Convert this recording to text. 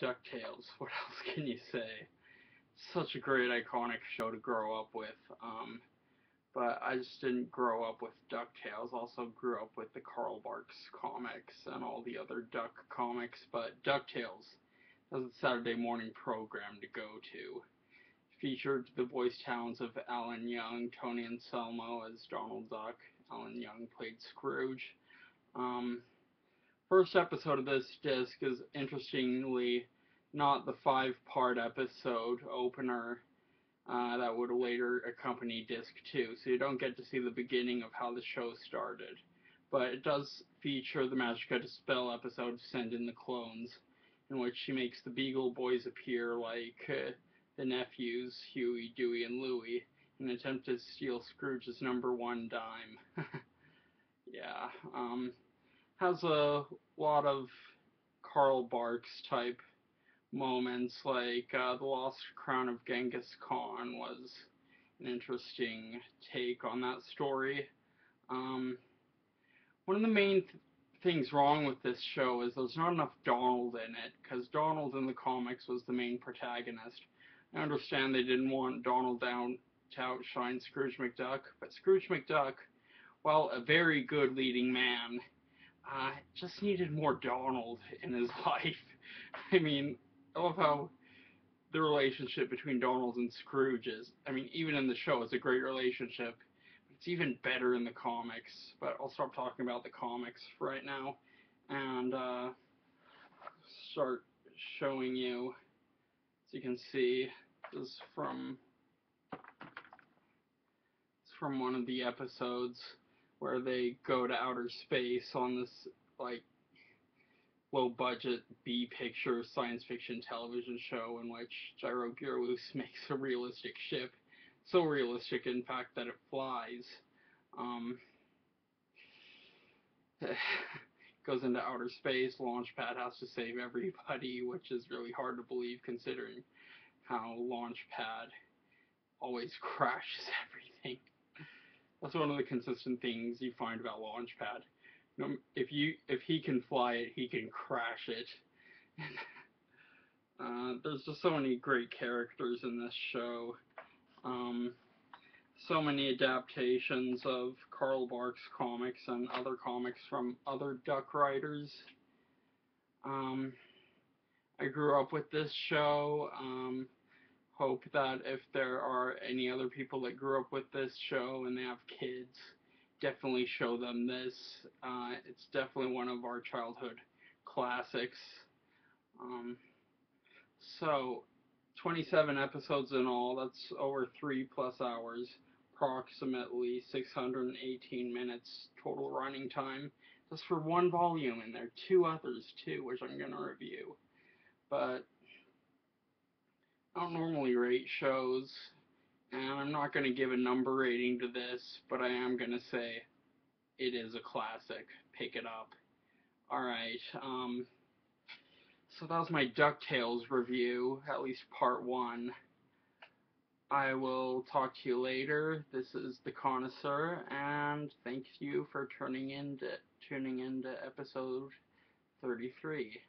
Ducktales. What else can you say? Such a great iconic show to grow up with. But I just didn't grow up with Ducktales. Also grew up with the Carl Barks comics and all the other Duck comics. But Ducktales was the Saturday morning program to go to. Featured the voice talents of Alan Young, Tony Anselmo as Donald Duck. Alan Young played Scrooge. First episode of this disc is interestingly not the 5-part episode opener that would later accompany disc 2, so you don't get to see the beginning of how the show started. But it does feature the Magica de Spell episode, Send in the Clones, in which she makes the Beagle Boys appear like the nephews, Huey, Dewey, and Louie, in an attempt to steal Scrooge's #1 dime. Yeah, has a lot of Carl Barks type moments, like the Lost Crown of Genghis Khan was an interesting take on that story. One of the main things wrong with this show is there's not enough Donald in it, because Donald in the comics was the main protagonist. I understand they didn't want Donald to outshine Scrooge McDuck, but Scrooge McDuck, while a very good leading man, just needed more Donald in his life. I mean, I love how the relationship between Donald and Scrooge is. I mean, even in the show, it's a great relationship. It's even better in the comics. But I'll stop talking about the comics for right now and start showing you. As you can see, this is from one of the episodes where they go to outer space on this like low-budget B-picture science fiction television show in which Gyro Gearloose makes a realistic ship. So realistic, in fact, that it flies. Goes into outer space, Launchpad has to save everybody, which is really hard to believe considering how Launchpad always crashes everything. That's one of the consistent things you find about Launchpad. If he can fly it, he can crash it. There's just so many great characters in this show. So many adaptations of Carl Barks comics and other comics from other Duck writers. I grew up with this show. Hope that if there are any other people that grew up with this show and they have kids, definitely show them this. It's definitely one of our childhood classics. So, 27 episodes in all, that's over 3+ hours, approximately 618 minutes total running time. That's for one volume, and there are 2 others too, which I'm going to review. But I don't normally rate shows, and I'm not going to give a number rating to this, but I am going to say it is a classic. Pick it up. Alright, so that was my DuckTales review, at least part 1. I will talk to you later. This is The Connoisseur, and thank you for tuning in to episode 33.